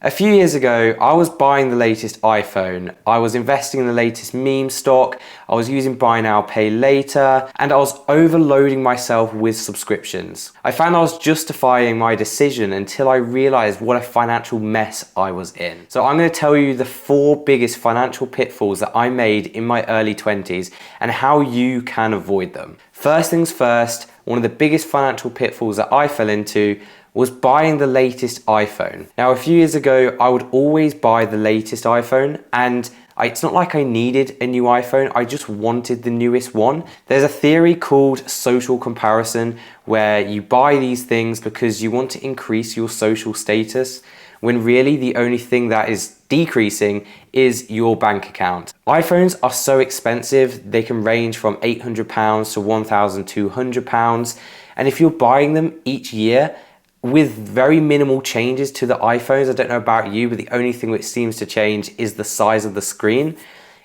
A few years ago, I was buying the latest iPhone, I was investing in the latest meme stock, I was using buy now, pay later, and I was overloading myself with subscriptions. I found I was justifying my decision until I realized what a financial mess I was in. So I'm going to tell you the 4 biggest financial pitfalls that I made in my early 20s and how you can avoid them. First things first, one of the biggest financial pitfalls that I fell into was buying the latest iPhone. Now, a few years ago, I would always buy the latest iPhone, and it's not like I needed a new iPhone, I just wanted the newest one. There's a theory called social comparison where you buy these things because you want to increase your social status, when really the only thing that is decreasing is your bank account. iPhones are so expensive, they can range from £800 to £1,200, and if you're buying them each year, with very minimal changes to the iPhones, I don't know about you, but the only thing which seems to change is the size of the screen.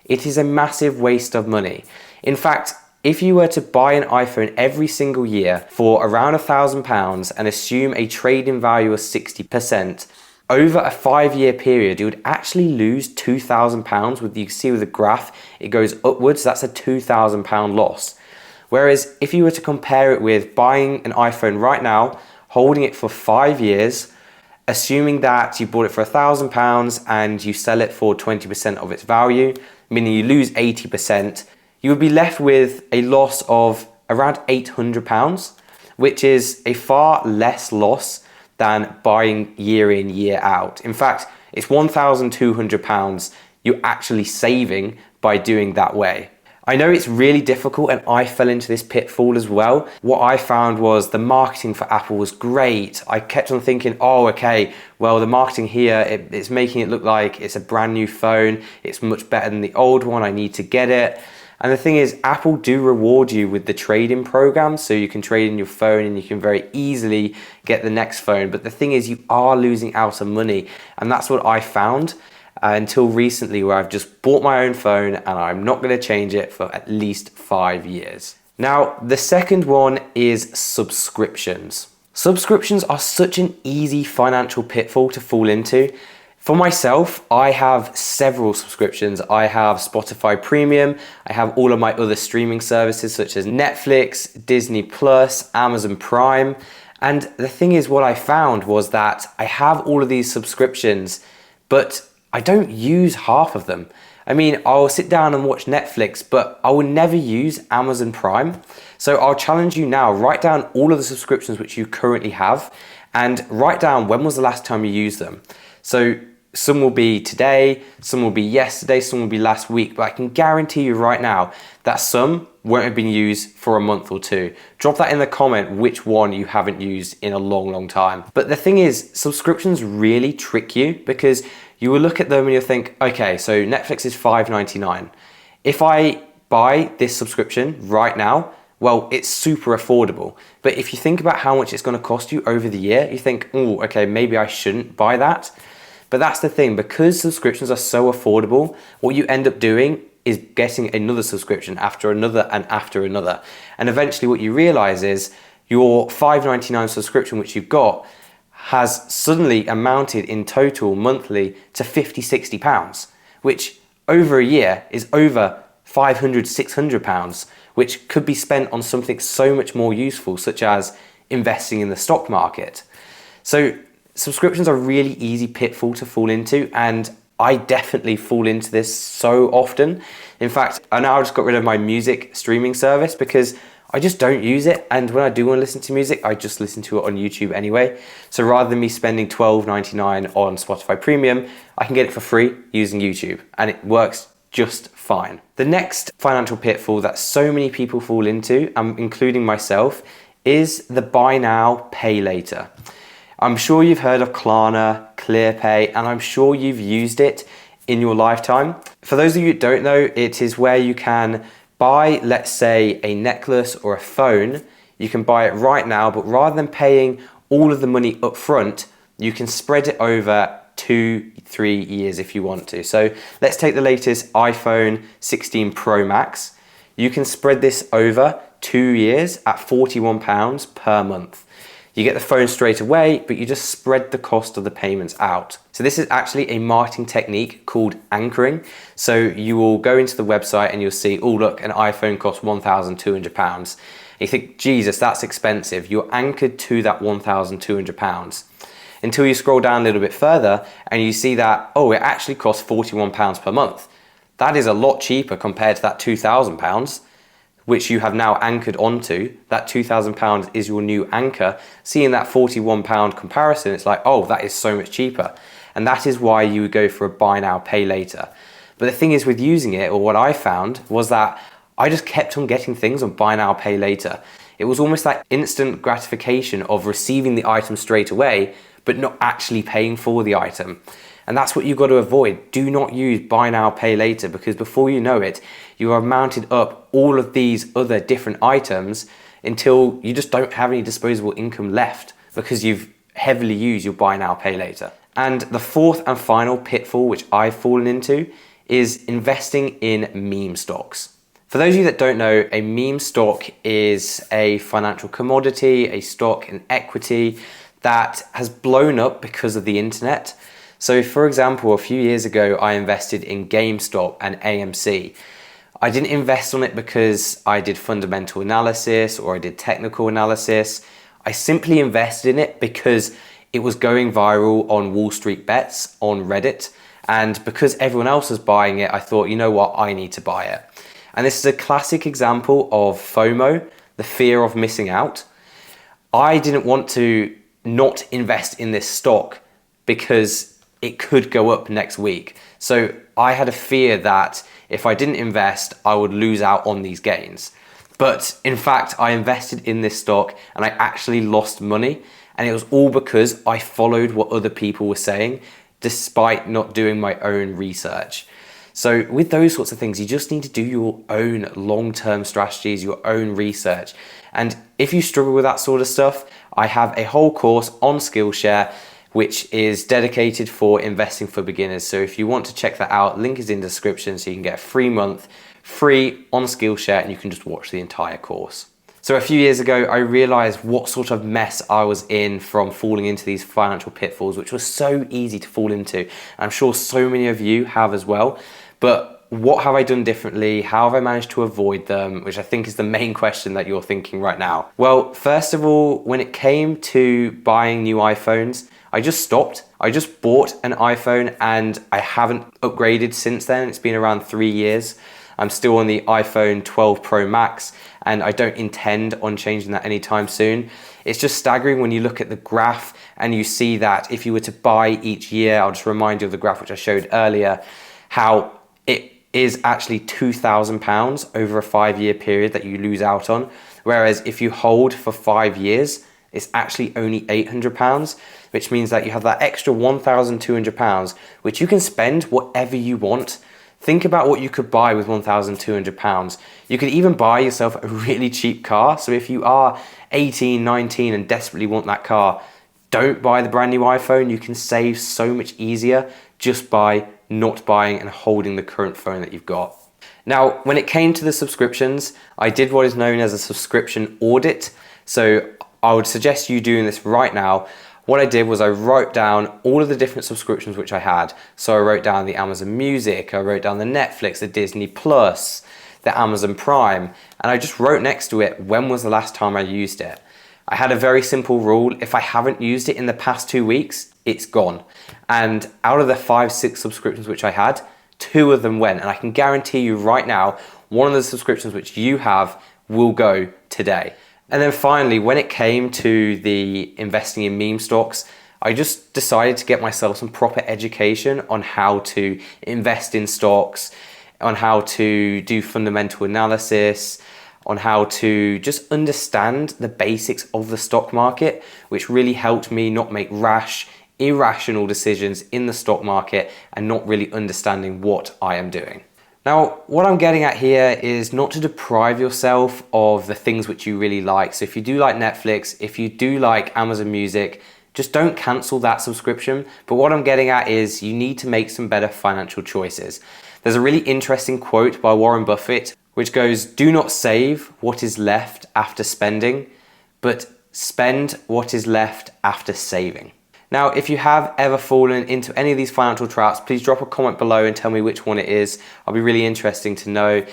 It is a massive waste of money. In fact, if you were to buy an iPhone every single year for around £1,000 and assume a trade-in value of 60%, over a 5-year period, you would actually lose £2,000. You can see with the graph, it goes upwards. That's a £2,000 loss. Whereas if you were to compare it with buying an iPhone right now, holding it for 5 years, assuming that you bought it for £1,000 and you sell it for 20% of its value, meaning you lose 80%, you would be left with a loss of around £800, which is a far less loss than buying year in, year out. In fact, it's £1,200 you're actually saving by doing that way. I know it's really difficult, and I fell into this pitfall as well. What I found was the marketing for Apple was great. I kept on thinking, oh, okay, well, the marketing here, it's making it look like it's a brand new phone. It's much better than the old one. I need to get it. And the thing is, Apple do reward you with the trade-in program, so you can trade in your phone and you can very easily get the next phone. But the thing is, you are losing out on money, and that's what I found. Until recently, where I've just bought my own phone and I'm not going to change it for at least 5 years. Now, the second one is subscriptions. Subscriptions are such an easy financial pitfall to fall into. For myself, I have several subscriptions. I have Spotify Premium, I have all of my other streaming services such as Netflix, Disney Plus, Amazon Prime. And the thing is, what I found was that I have all of these subscriptions, but I don't use half of them. I mean, I'll sit down and watch Netflix, but I will never use Amazon Prime. So I'll challenge you now, write down all of the subscriptions which you currently have and write down when was the last time you used them. So some will be today, some will be yesterday, some will be last week, but I can guarantee you right now that some won't have been used for a month or two. Drop that in the comment which one you haven't used in a long, long time. But the thing is, subscriptions really trick you because you will look at them and you'll think, okay, so Netflix is $5.99. If I buy this subscription right now, well, it's super affordable. But if you think about how much it's going to cost you over the year, you think, oh, okay, maybe I shouldn't buy that. But that's the thing, because subscriptions are so affordable, what you end up doing is getting another subscription after another and after another. And eventually what you realize is your $5.99 subscription, which you've got, has suddenly amounted in total monthly to £50, £60, which over a year is over £500, £600, which could be spent on something so much more useful, such as investing in the stock market. So subscriptions are a really easy pitfall to fall into, and I definitely fall into this so often. In fact, I now just got rid of my music streaming service because I just don't use it, and when I do want to listen to music, I just listen to it on YouTube anyway. So rather than me spending $12.99 on Spotify Premium, I can get it for free using YouTube, and it works just fine. The next financial pitfall that so many people fall into, including myself, is the buy now, pay later. I'm sure you've heard of Klarna, ClearPay, and I'm sure you've used it in your lifetime. For those of you who don't know, it is where you can buy, let's say, a necklace or a phone. You can buy it right now, but rather than paying all of the money up front, you can spread it over 2-3 years if you want to. So let's take the latest iPhone 16 Pro Max. You can spread this over 2 years at £41 per month. You get the phone straight away, but you just spread the cost of the payments out. So this is actually a marketing technique called anchoring. So you will go into the website and you'll see, oh look, an iPhone costs £1,200. You think, Jesus, that's expensive. You're anchored to that £1,200 until you scroll down a little bit further and you see that, oh, it actually costs £41 per month. That is a lot cheaper compared to that £2,000, which you have now anchored onto. That £2,000 is your new anchor. Seeing that £41 comparison, it's like, oh, that is so much cheaper. And that is why you would go for a buy now, pay later. But the thing is with using it, or what I found, was that I just kept on getting things on buy now, pay later. It was almost that instant gratification of receiving the item straight away, but not actually paying for the item. And that's what you've got to avoid. Do not use buy now, pay later, because before you know it, you have mounted up all of these other different items until you just don't have any disposable income left because you've heavily used your buy now, pay later. And the fourth and final pitfall, which I've fallen into, is investing in meme stocks. For those of you that don't know, a meme stock is a financial commodity, a stock, an equity that has blown up because of the internet. So for example, a few years ago, I invested in GameStop and AMC. I didn't invest on it because I did fundamental analysis or I did technical analysis. I simply invested in it because it was going viral on Wall Street Bets on Reddit. And because everyone else was buying it, I thought, you know what, I need to buy it. And this is a classic example of FOMO, the fear of missing out. I didn't want to not invest in this stock because it could go up next week. So I had a fear that if I didn't invest, I would lose out on these gains. But in fact, I invested in this stock and I actually lost money. And it was all because I followed what other people were saying, despite not doing my own research. So with those sorts of things, you just need to do your own long-term strategies, your own research. And if you struggle with that sort of stuff, I have a whole course on Skillshare which is dedicated for investing for beginners. So if you want to check that out, link is in the description so you can get a free month free on Skillshare and you can just watch the entire course. So a few years ago, I realized what sort of mess I was in from falling into these financial pitfalls, which was so easy to fall into. I'm sure so many of you have as well. But what have I done differently? How have I managed to avoid them? Which I think is the main question that you're thinking right now. Well, first of all, when it came to buying new iPhones, I just stopped. I just bought an iPhone and I haven't upgraded since then. It's been around 3 years. I'm still on the iPhone 12 Pro Max and I don't intend on changing that anytime soon. It's just staggering when you look at the graph and you see that if you were to buy each year, I'll just remind you of the graph which I showed earlier, how it is actually £2,000 over a 5-year period that you lose out on. Whereas if you hold for 5 years, it's actually only £800, which means that you have that extra £1,200, which you can spend whatever you want. Think about what you could buy with £1,200. You could even buy yourself a really cheap car. So if you are 18, 19 and desperately want that car, don't buy the brand new iPhone. You can save so much easier just by not buying and holding the current phone that you've got. Now, when it came to the subscriptions, I did what is known as a subscription audit. So I would suggest you doing this right now. What I did was I wrote down all of the different subscriptions which I had. So I wrote down the Amazon Music, I wrote down the Netflix, the Disney Plus, the Amazon Prime, and I just wrote next to it, when was the last time I used it? I had a very simple rule. If I haven't used it in the past 2 weeks, it's gone. And out of the 5, 6 subscriptions which I had, 2 of them went. And I can guarantee you right now, one of the subscriptions which you have will go today. And then finally, when it came to the investing in meme stocks, I just decided to get myself some proper education on how to invest in stocks, on how to do fundamental analysis, on how to just understand the basics of the stock market, which really helped me not make rash, irrational decisions in the stock market and not really understanding what I am doing. Now, what I'm getting at here is not to deprive yourself of the things which you really like. So if you do like Netflix, if you do like Amazon Music, just don't cancel that subscription. But what I'm getting at is you need to make some better financial choices. There's a really interesting quote by Warren Buffett, which goes, "Do not save what is left after spending, but spend what is left after saving. Now, if you have ever fallen into any of these financial traps, please drop a comment below and tell me which one it is. I'll be really interested to know.